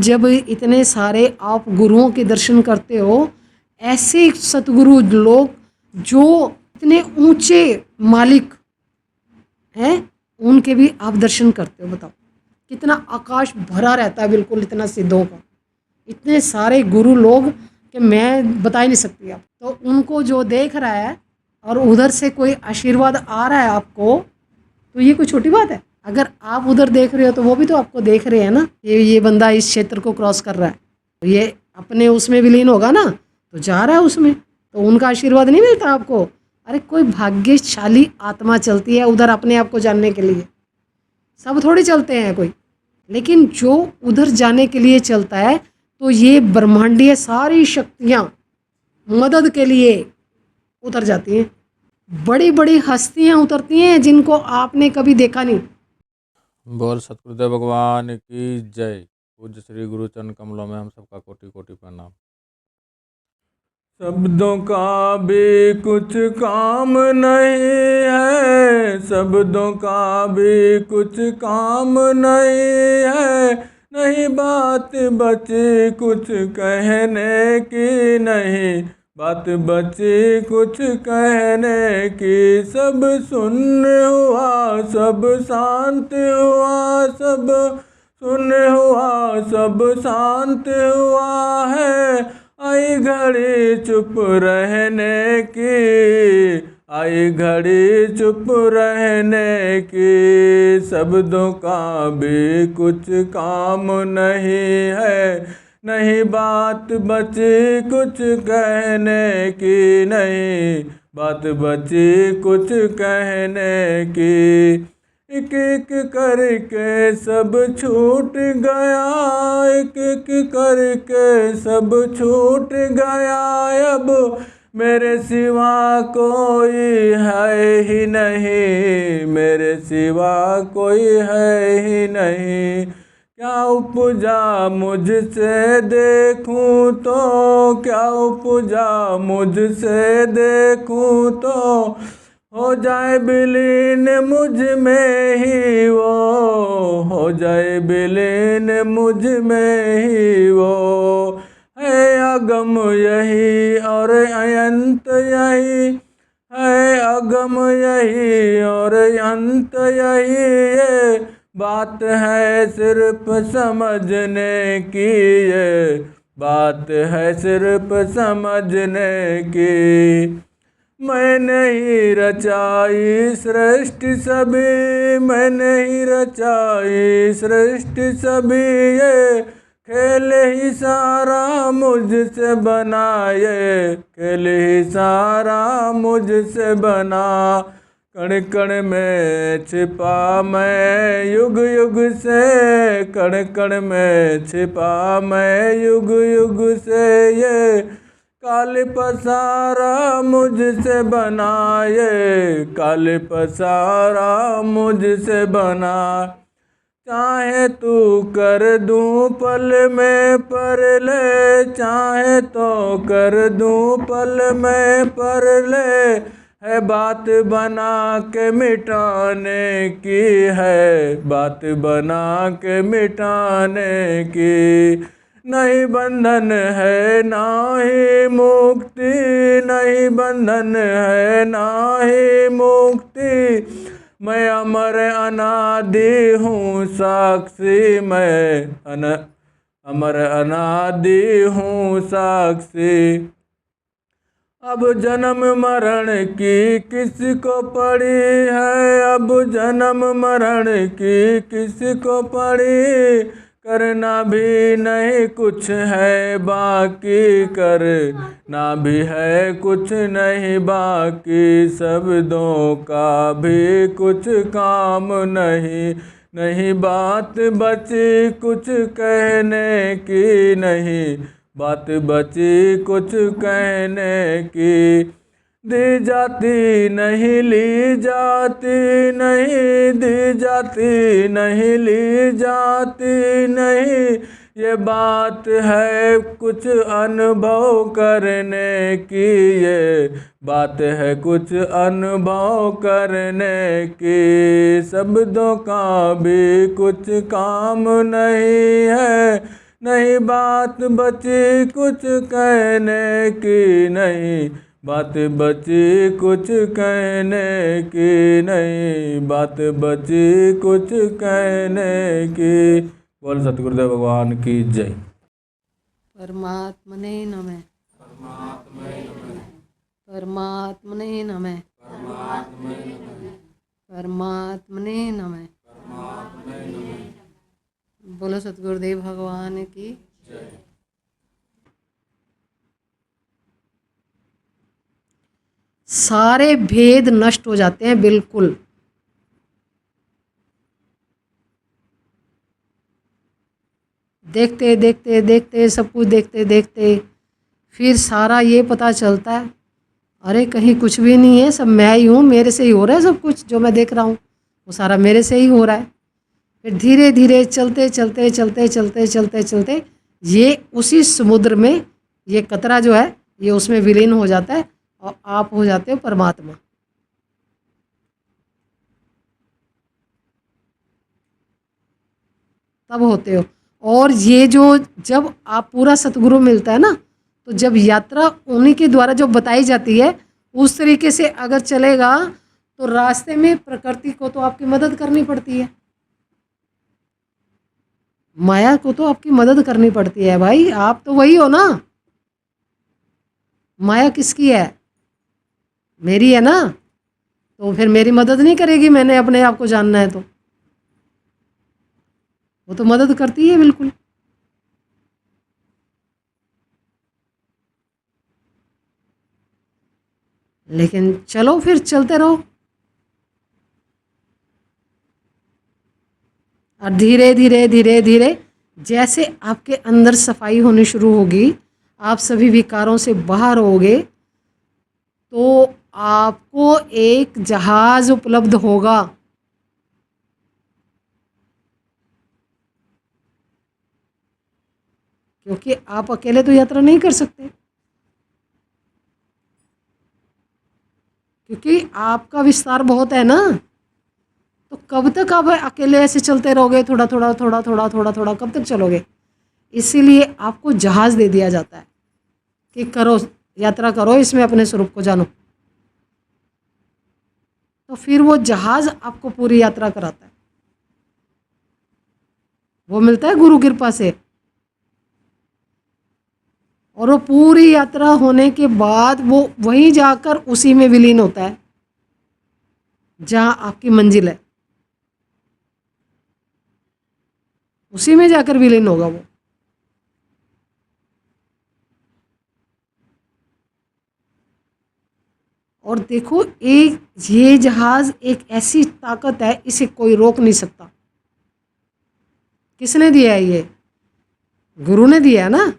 जब इतने सारे आप गुरुओं के दर्शन करते हो, ऐसे सतगुरु लोग जो इतने ऊंचे मालिक हैं, उनके भी आप दर्शन करते हो। बताओ कितना आकाश भरा रहता है, बिल्कुल इतना सिद्धों का, इतने सारे गुरु लोग कि मैं बता ही नहीं सकती आप। तो उनको जो देख रहा है और उधर से कोई आशीर्वाद आ रहा है आपको, तो ये कोई छोटी बात है। अगर आप उधर देख रहे हो तो वो भी तो आपको देख रहे हैं ना, ये बंदा इस क्षेत्र को क्रॉस कर रहा है, तो ये अपने उसमें विलीन होगा ना, तो जा रहा है उसमें, तो उनका आशीर्वाद नहीं मिलता आपको। अरे कोई भाग्यशाली आत्मा चलती है उधर अपने आप को जानने के लिए, सब थोड़ी चलते हैं कोई, लेकिन जो उधर जाने के लिए चलता है तो ये ब्रह्मांडीय सारी शक्तियाँ मदद के लिए उतर जाती हैं। बड़ी बड़ी हस्तियाँ उतरती हैं जिनको आपने कभी देखा नहीं। बोल सतगुरुदेव भगवान की जय। पूज्य श्री गुरुचरण कमलों में हम सबका कोटि कोटि प्रणाम। शब्दों का भी कुछ काम नहीं है, शब्दों का भी कुछ काम नहीं है, नहीं बात बची कुछ कहने की, नहीं बात बची कुछ कहने की। सब शून्य हुआ, सब शांत हुआ, सब शून्य हुआ, सब शांत हुआ है। आई घड़ी चुप रहने की, आई घड़ी चुप रहने की। शब्दों का भी कुछ काम नहीं है, नहीं बात बची कुछ कहने की, नहीं बात बची कुछ कहने की। एक एक करके सब छूट गया, एक एक करके सब छूट गया। अब मेरे सिवा कोई है ही नहीं, मेरे सिवा कोई है ही नहीं। क्या उपजा मुझसे देखूं तो, क्या उपजा मुझसे देखूं तो, हो जाए विलीन मुझ में ही वो, हो जाए विलीन मुझ में ही वो। है अगम यही और अनंत यही, है अगम यही और अंत यही। ये बात है सिर्फ समझने की, ये बात है सिर्फ समझने की। मैंने ही रचाई सृष्टि सभी, मैंने ही रचाई सृष्टि सभी। ये खेल ही सारा मुझसे बना, ये खेल ही सारा मुझसे बना। कण कण में छिपा मैं युग युग से, कण कण में छिपा मैं युग युग से। ये काल पसारा मुझसे बना, ये काल पसारा मुझसे बना। चाहे तू कर दूं पल में पर ले, चाहे तो कर दूं पल में पर ले। है बात बना के मिटाने की, है बात बना के मिटाने की। नहीं बंधन है ना ही मुक्ति, नहीं बंधन है ना ही मुक्ति। मैं अमर अनादि हूँ साक्षी, मैं अमर अनादि हूँ साक्षी। अब जन्म मरण की किसको पड़ी है, अब जन्म मरण की किसको पड़ी। करना भी नहीं कुछ है बाकी, करना भी है कुछ नहीं बाकी। शब्दों का भी कुछ काम नहीं, नहीं बात बची कुछ कहने की, नहीं बात बची कुछ कहने की। दी जाती नहीं ली जाती, नहीं दी जाती नहीं ली जाती, नहीं ये बात है कुछ अनुभव करने की, ये बात है कुछ अनुभव करने की। शब्दों का भी कुछ काम नहीं है, नहीं बात बची कुछ कहने की, नहीं बात बची कुछ कहने की, नहीं बात बची कुछ कहने की। बोल सतगुरुदेव भगवान की जय। परमात्मने नमः। परमात्मने नमः। परमात्मने नमः। बोलो सतगुरुदेव भगवान की। सारे भेद नष्ट हो जाते हैं बिल्कुल। देखते देखते देखते सब कुछ देखते देखते फिर सारा ये पता चलता है, अरे कहीं कुछ भी नहीं है, सब मैं ही हूँ, मेरे से ही हो रहा है सब कुछ, जो मैं देख रहा हूँ वो सारा मेरे से ही हो रहा है। फिर धीरे धीरे चलते चलते चलते चलते चलते चलते ये उसी समुद्र में ये कतरा जो है ये उसमें विलीन हो जाता है और आप हो जाते हो परमात्मा। तब होते हो। और ये जो जब आप पूरा सतगुरु मिलता है ना, तो जब यात्रा उन्हीं के द्वारा जो बताई जाती है उस तरीके से अगर चलेगा तो रास्ते में प्रकृति को तो आपकी मदद करनी पड़ती है, माया को तो आपकी मदद करनी पड़ती है। भाई आप तो वही हो ना, माया किसकी है? मेरी है ना, तो फिर मेरी मदद नहीं करेगी? मैंने अपने आप को जानना है तो वो तो मदद करती है बिल्कुल। लेकिन चलो फिर चलते रहो और धीरे धीरे धीरे धीरे जैसे आपके अंदर सफाई होनी शुरू होगी, आप सभी विकारों से बाहर होगे, तो आपको एक जहाज उपलब्ध होगा। क्योंकि आप अकेले तो यात्रा नहीं कर सकते, क्योंकि आपका विस्तार बहुत है ना। तो कब तक आप अकेले ऐसे चलते रहोगे, थोड़ा थोड़ा थोड़ा थोड़ा थोड़ा थोड़ा, कब तक चलोगे? इसीलिए आपको जहाज दे दिया जाता है कि करो, यात्रा करो, इसमें अपने स्वरूप को जानो। तो फिर वो जहाज आपको पूरी यात्रा कराता है, वो मिलता है गुरु कृपा से। और वो पूरी यात्रा होने के बाद वो वहीं जाकर उसी में विलीन होता है जहाँ आपकी मंजिल है, उसी में जाकर विलीन होगा वो। और देखो, एक ये जहाज एक ऐसी ताकत है, इसे कोई रोक नहीं सकता। किसने दिया है ये? गुरु ने दिया है ना।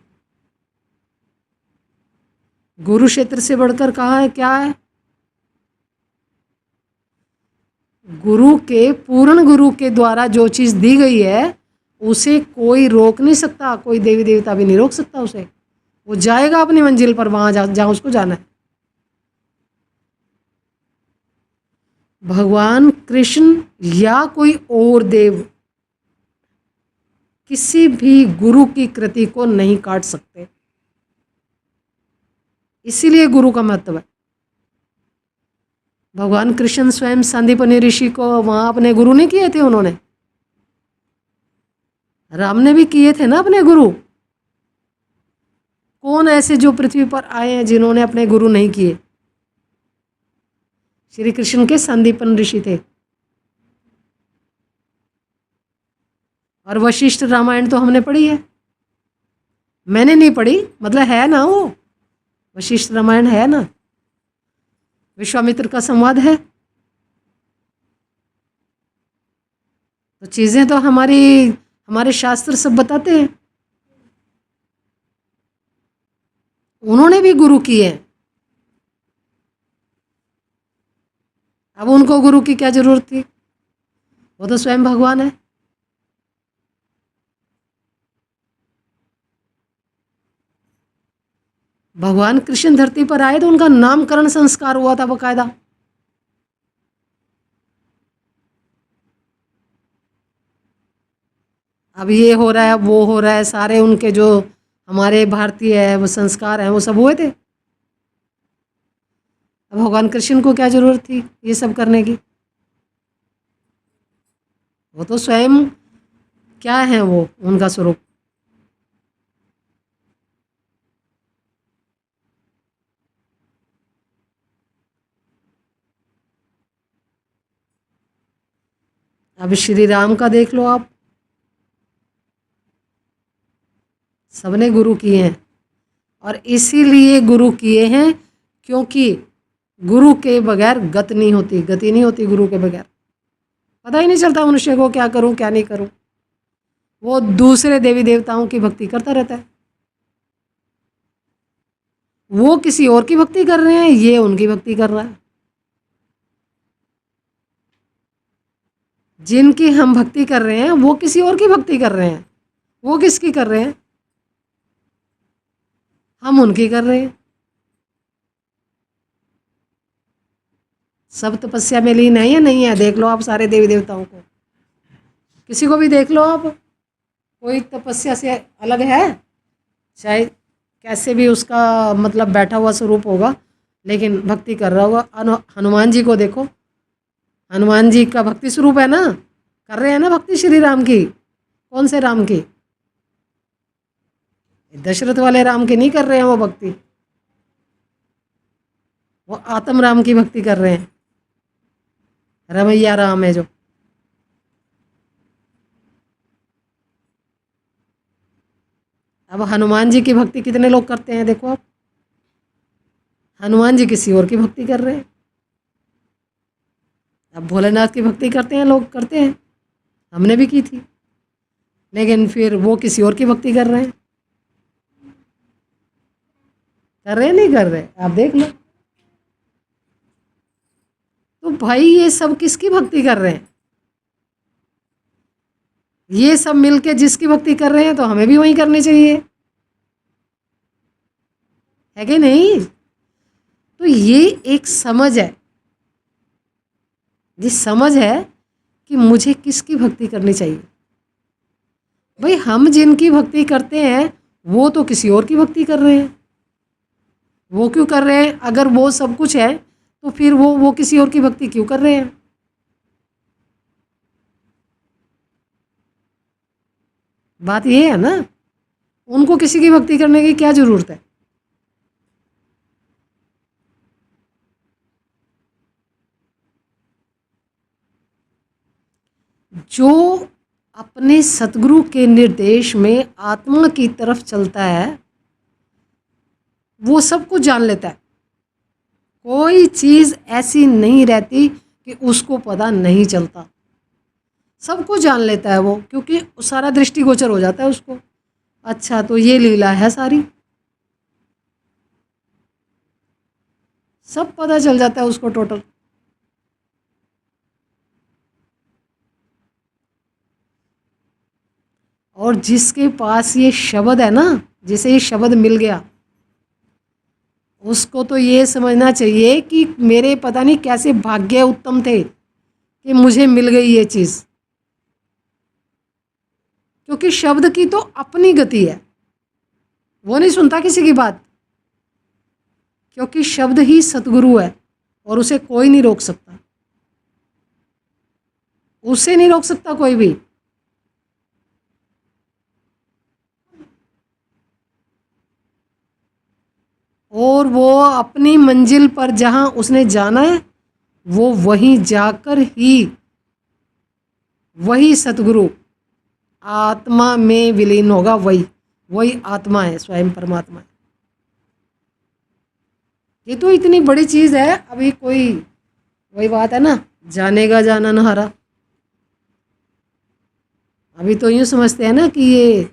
गुरु क्षेत्र से बढ़कर कहाँ है, क्या है? गुरु के, पूर्ण गुरु के द्वारा जो चीज़ दी गई है उसे कोई रोक नहीं सकता, कोई देवी देवता भी नहीं रोक सकता उसे। वो जाएगा अपनी मंजिल पर, वहाँ जहाँ उसको जाना है। भगवान कृष्ण या कोई और देव किसी भी गुरु की कृति को नहीं काट सकते, इसीलिए गुरु का महत्व है। भगवान कृष्ण स्वयं संदीपनी ऋषि को वहाँ अपने गुरु ने किए थे, उन्होंने, राम ने भी किए थे ना अपने गुरु। कौन ऐसे जो पृथ्वी पर आए हैं जिन्होंने अपने गुरु नहीं किए? श्री कृष्ण के संदीपन ऋषि थे। और वशिष्ठ रामायण तो हमने पढ़ी है, मैंने नहीं पढ़ी, मतलब है ना वो, वशिष्ठ रामायण है ना, विश्वामित्र का संवाद है। तो चीज़ें तो हमारे शास्त्र सब बताते हैं। उन्होंने भी गुरु किए हैं, अब उनको गुरु की क्या जरूरत थी? वो तो स्वयं भगवान है। भगवान कृष्ण धरती पर आए तो उनका नामकरण संस्कार हुआ था बकायदा। अब ये हो रहा है, अब वो हो रहा है, सारे उनके जो हमारे भारतीय है वो संस्कार हैं वो सब हुए थे। अब भगवान कृष्ण को क्या जरूरत थी ये सब करने की? वो तो स्वयं क्या है, वो उनका स्वरूप। अब श्री राम का देख लो आप, सबने गुरु किए हैं, और इसीलिए गुरु किए हैं क्योंकि गुरु के बगैर गति नहीं होती गुरु के बगैर। पता ही नहीं चलता मनुष्य को क्या करूं क्या नहीं करूं, वो दूसरे देवी देवताओं की भक्ति करता रहता है। वो किसी और की भक्ति कर रहे हैं, ये उनकी भक्ति कर रहा है। जिनकी हम भक्ति कर रहे हैं वो किसी और की भक्ति कर रहे हैं। वो किसकी कर रहे हैं? हम उनकी कर रहे हैं। सब तपस्या में लीन है या नहीं है? देख लो आप सारे देवी देवताओं को, किसी को भी देख लो आप, कोई तपस्या से अलग है? चाहे कैसे भी उसका मतलब बैठा हुआ स्वरूप होगा, लेकिन भक्ति कर रहा होगा। हनुमान जी को देखो, हनुमान जी का भक्ति स्वरूप है ना, कर रहे हैं ना भक्ति श्री राम की। कौन से राम की? दशरथ वाले राम की नहीं कर रहे हैं वो भक्ति, वो आत्म राम की भक्ति कर रहे हैं। रमैया राम है जो। अब हनुमान जी की भक्ति कितने लोग करते हैं देखो आप, हनुमान जी किसी और की भक्ति कर रहे हैं। अब भोलेनाथ की भक्ति करते हैं लोग, करते हैं, हमने भी की थी, लेकिन फिर वो किसी और की भक्ति कर रहे हैं। कर रहे हैं नहीं कर रहे, आप देख लो। तो भाई ये सब किसकी भक्ति कर रहे हैं? ये सब मिलके जिसकी भक्ति कर रहे हैं तो हमें भी वही करनी चाहिए, है कि नहीं? तो ये एक समझ है, ये समझ है कि मुझे किसकी भक्ति करनी चाहिए। भाई हम जिनकी भक्ति करते हैं वो तो किसी और की भक्ति कर रहे हैं। वो क्यों कर रहे हैं? अगर वो सब कुछ है तो फिर वो किसी और की भक्ति क्यों कर रहे हैं? बात ये है ना, उनको किसी की भक्ति करने की क्या जरूरत है? जो अपने सतगुरु के निर्देश में आत्मा की तरफ चलता है वो सब कुछ जान लेता है। कोई चीज़ ऐसी नहीं रहती कि उसको पता नहीं चलता, सब कुछ जान लेता है वो, क्योंकि सारा दृष्टिगोचर हो जाता है उसको। अच्छा तो ये लीला है सारी, सब पता चल जाता है उसको टोटल। और जिसके पास ये शब्द है ना, जिसे ये शब्द मिल गया, उसको तो ये समझना चाहिए कि मेरे पता नहीं कैसे भाग्य उत्तम थे कि मुझे मिल गई ये चीज़। क्योंकि शब्द की तो अपनी गति है, वो नहीं सुनता किसी की बात, क्योंकि शब्द ही सतगुरु है और उसे कोई नहीं रोक सकता, उसे नहीं रोक सकता कोई भी। और वो अपनी मंजिल पर जहाँ उसने जाना है वो वहीं जाकर ही वही सतगुरु आत्मा में विलीन होगा। वही आत्मा है, स्वयं परमात्मा है। ये तो इतनी बड़ी चीज़ है। अभी कोई वही बात है ना, जानेगा जाना न हारा। अभी तो यूँ समझते हैं ना कि ये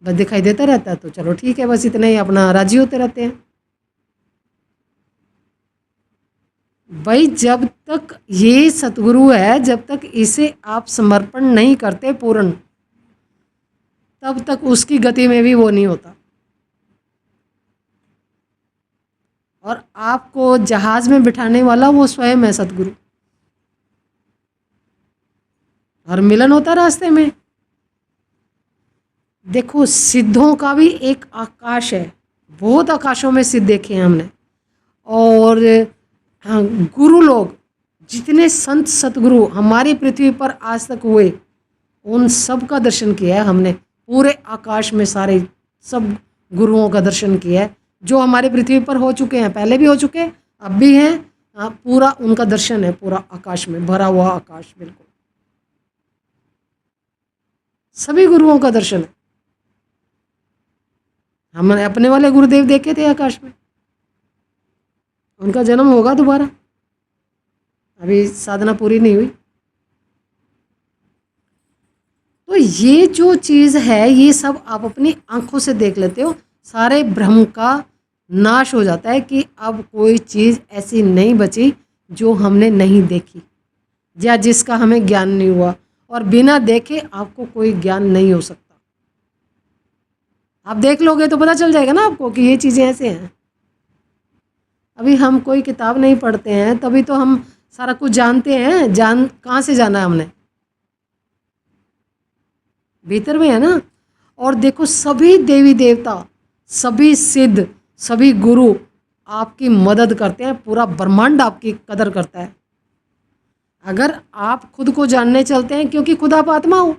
बस दिखाई देता रहता है तो चलो ठीक है, बस इतना ही अपना राजी होते रहते हैं। भाई जब तक ये सतगुरु है, जब तक इसे आप समर्पण नहीं करते पूर्ण, तब तक उसकी गति में भी वो नहीं होता। और आपको जहाज में बिठाने वाला वो स्वयं है सतगुरु। और मिलन होता रास्ते में, देखो सिद्धों का भी एक आकाश है, बहुत आकाशों में सिद्ध देखे हैं हमने। और हाँ, गुरु लोग जितने संत सतगुरु हमारी पृथ्वी पर आज तक हुए, उन सब का दर्शन किया है हमने। पूरे आकाश में सारे सब गुरुओं का दर्शन किया है, जो हमारी पृथ्वी पर हो चुके हैं, पहले भी हो चुके हैं, अब भी हैं। हाँ, पूरा उनका दर्शन है, पूरा आकाश में भरा हुआ आकाश, बिल्कुल सभी गुरुओं का दर्शन है। हमने अपने वाले गुरुदेव देखे थे आकाश में, उनका जन्म होगा दोबारा, अभी साधना पूरी नहीं हुई। तो ये जो चीज़ है, ये सब आप अपनी आंखों से देख लेते हो, सारे भ्रम का नाश हो जाता है कि अब कोई चीज़ ऐसी नहीं बची जो हमने नहीं देखी या जिसका हमें ज्ञान नहीं हुआ। और बिना देखे आपको कोई ज्ञान नहीं हो सकता। आप देख लोगे तो पता चल जाएगा ना आपको कि ये चीज़ें ऐसे हैं। अभी हम कोई किताब नहीं पढ़ते हैं, तभी तो हम सारा कुछ जानते हैं। जान कहाँ से जाना है हमने? भीतर में है ना। और देखो सभी देवी देवता, सभी सिद्ध, सभी गुरु आपकी मदद करते हैं, पूरा ब्रह्मांड आपकी कदर करता है। अगर आप खुद को जानने चलते हैं, क्योंकि खुद आप आत्मा हो,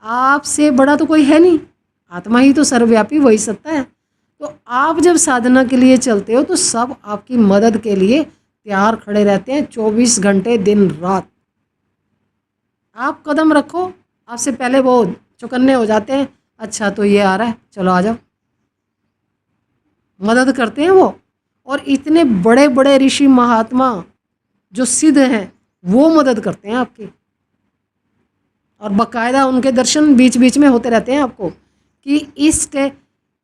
आपसे बड़ा तो कोई है नहीं, आत्मा ही तो सर्वव्यापी, वही सत्ता है। तो आप जब साधना के लिए चलते हो तो सब आपकी मदद के लिए तैयार खड़े रहते हैं, 24 घंटे दिन रात। आप कदम रखो, आपसे पहले वो चौकन्ने हो जाते हैं, अच्छा तो ये आ रहा है, चलो आ जाओ। मदद करते हैं वो। और इतने बड़े बड़े ऋषि महात्मा जो सिद्ध हैं, वो मदद करते हैं आपकी। और बाकायदा उनके दर्शन बीच बीच में होते रहते हैं आपको कि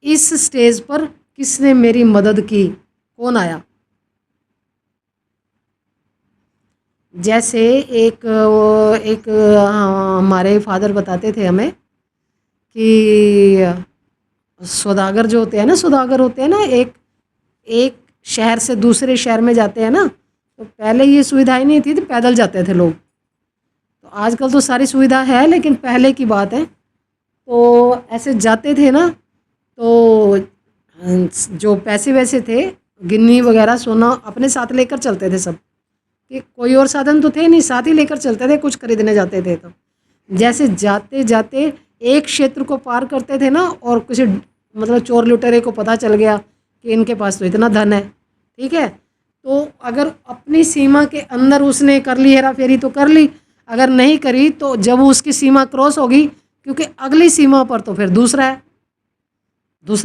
इस स्टेज पर किसने मेरी मदद की, कौन आया। जैसे एक हमारे फादर बताते थे हमें कि सौदागर जो होते हैं ना, सौदागर होते हैं ना, एक शहर से दूसरे शहर में जाते हैं ना, तो पहले ये सुविधाएं नहीं थी, तो पैदल जाते थे लोग। तो आजकल तो सारी सुविधा है, लेकिन पहले की बात है। तो ऐसे जाते थे ना, तो जो पैसे वैसे थे, गिन्नी वगैरह सोना अपने साथ लेकर चलते थे सब, कि कोई और साधन तो थे नहीं, साथ ही लेकर चलते थे कुछ खरीदने जाते थे। तो जैसे जाते जाते एक क्षेत्र को पार करते थे ना, और किसी मतलब चोर लुटेरे को पता चल गया कि इनके पास तो इतना धन है, ठीक है, तो अगर अपनी सीमा के अंदर उसने कर ली हेरा फेरी तो कर ली, अगर नहीं करी तो जब उसकी सीमा क्रॉस होगी, क्योंकि अगली सीमा पर तो फिर दूसरा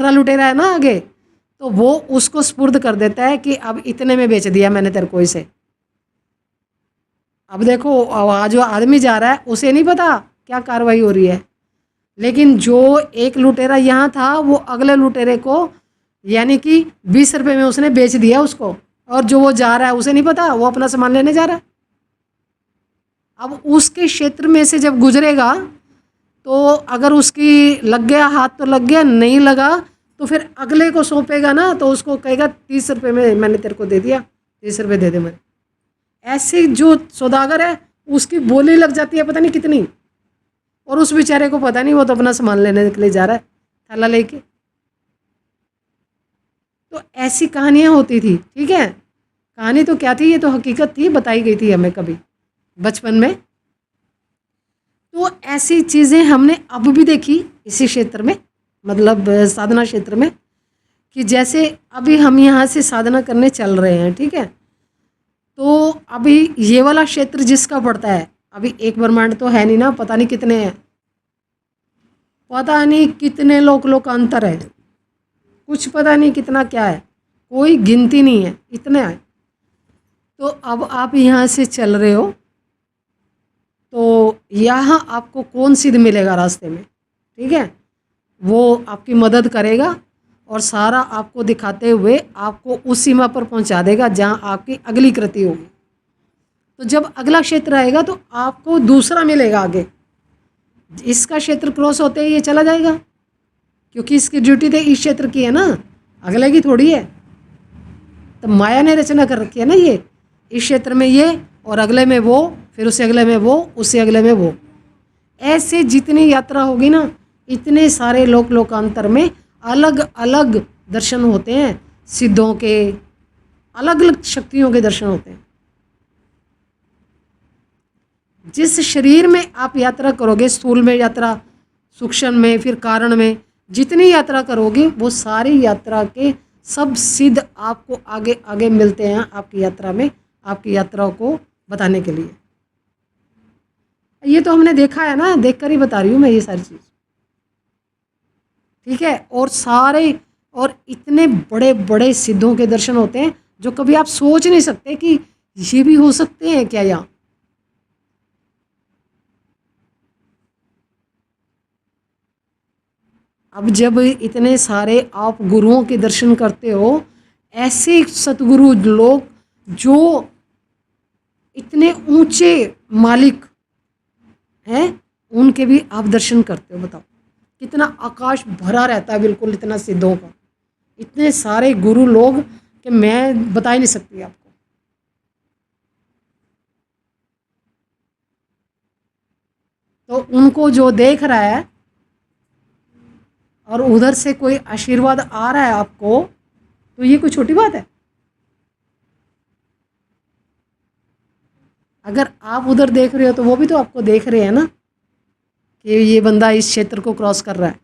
लुटेरा है ना आगे, तो वो उसको स्पुर्द कर देता है कि अब इतने में बेच दिया मैंने तेरे को इसे। अब देखो जो आदमी जा रहा है उसे नहीं पता क्या कार्रवाई हो रही है, लेकिन जो एक लुटेरा यहाँ था वो अगले लुटेरे को यानी कि 20 रुपये में उसने बेच दिया उसको, और जो वो जा रहा है उसे नहीं पता, वो अपना सामान लेने जा रहा है। अब उसके क्षेत्र में से जब गुजरेगा तो अगर उसकी लग गया हाथ तो लग गया, नहीं लगा तो फिर अगले को सौंपेगा ना, तो उसको कहेगा 30 रुपये में मैंने तेरे को दे दिया, 30 रुपये दे दे मेरे। ऐसे जो सौदागर है उसकी बोली लग जाती है पता नहीं कितनी, और उस बेचारे को पता नहीं, वो तो अपना सामान लेने के लिए जा रहा है थैला लेके। तो ऐसी कहानियाँ होती थी, ठीक है। कहानी तो क्या थी, ये तो हकीकत थी, बताई गई थी हमें कभी बचपन में। तो ऐसी चीज़ें हमने अब भी देखी इसी क्षेत्र में, मतलब साधना क्षेत्र में, कि जैसे अभी हम यहाँ से साधना करने चल रहे हैं, ठीक है, तो अभी ये वाला क्षेत्र जिसका पड़ता है, अभी एक ब्रह्मांड तो है नहीं ना, पता नहीं कितने हैं, पता नहीं कितने लोकांतर है, कुछ पता नहीं कितना क्या है, कोई गिनती नहीं है, इतने है। तो अब आप यहाँ से चल रहे हो, तो यहाँ आपको कौन सिद्ध मिलेगा रास्ते में, ठीक है, वो आपकी मदद करेगा और सारा आपको दिखाते हुए आपको उस सीमा पर पहुँचा देगा जहाँ आपकी अगली कृति होगी। तो जब अगला क्षेत्र आएगा तो आपको दूसरा मिलेगा आगे, इसका क्षेत्र क्रॉस होते ही ये चला जाएगा, क्योंकि इसकी ड्यूटी तो इस क्षेत्र की है ना, अगले की थोड़ी है। तो माया ने रचना कर रखी है ना, ये इस क्षेत्र में ये, और अगले में वो, फिर उससे अगले में वो, उससे अगले में वो, ऐसे जितनी यात्रा होगी ना, इतने सारे लोक लोकांतर में अलग अलग दर्शन होते हैं, सिद्धों के अलग अलग शक्तियों के दर्शन होते हैं। जिस शरीर में आप यात्रा करोगे, स्थूल में यात्रा, सूक्ष्म में, फिर कारण में, जितनी यात्रा करोगे वो सारी यात्रा के सब सिद्ध आपको आगे आगे मिलते हैं आपकी यात्रा में, आपकी यात्रा को बताने के लिए। ये तो हमने देखा है ना, देखकर ही बता रही हूँ मैं ये सारी चीज़, ठीक है। और इतने बड़े बड़े सिद्धों के दर्शन होते हैं जो कभी आप सोच नहीं सकते कि ये भी हो सकते हैं क्या यहाँ। अब जब इतने सारे आप गुरुओं के दर्शन करते हो, ऐसे सतगुरु लोग जो इतने ऊंचे मालिक हैं, उनके भी आप दर्शन करते हो। बताओ कितना आकाश भरा रहता है बिल्कुल इतना सिद्धों का, इतने सारे गुरु लोग कि मैं बता ही नहीं सकती आपको। तो उनको जो देख रहा है और उधर से कोई आशीर्वाद आ रहा है आपको, तो ये कोई छोटी बात है। अगर आप उधर देख रहे हो तो वो भी तो आपको देख रहे हैं ना कि ये बंदा इस क्षेत्र को क्रॉस कर रहा है,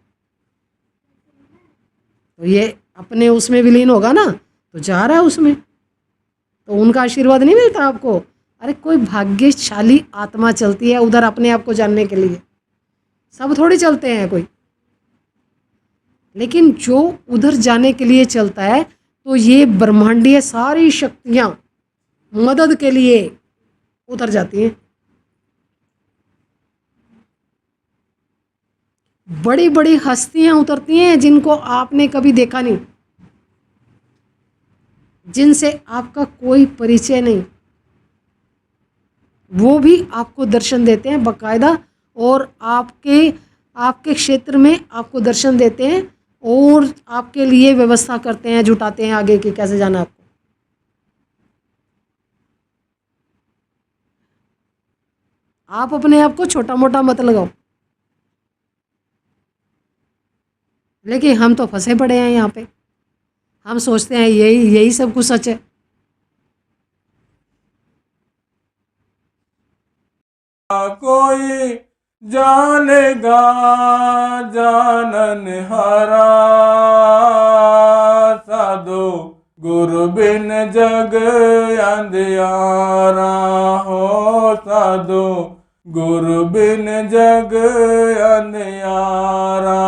तो ये अपने उसमें विलीन होगा ना, तो जा रहा है उसमें, तो उनका आशीर्वाद नहीं मिलता आपको। अरे कोई भाग्यशाली आत्मा चलती है उधर अपने आप को जानने के लिए, सब थोड़ी चलते हैं कोई, लेकिन जो उधर जाने के लिए चलता है तो ये ब्रह्मांडीय सारी शक्तियाँ मदद के लिए उतर जाती हैं। बड़ी बड़ी हस्तियां उतरती हैं जिनको आपने कभी देखा नहीं, जिनसे आपका कोई परिचय नहीं, वो भी आपको दर्शन देते हैं बाकायदा, और आपके क्षेत्र में आपको दर्शन देते हैं और आपके लिए व्यवस्था करते हैं, जुटाते हैं आगे कि कैसे जाना आपको। आप अपने आप को छोटा मोटा मत लगाओ, लेकिन हम तो फंसे पड़े हैं यहाँ पे, हम सोचते हैं यही यही सब कुछ सच है। कोई जानेगा जानन हारा, साधो गुरु बिन जग अंधियारा हो, साधो गुरु बिन जग अंधियारा।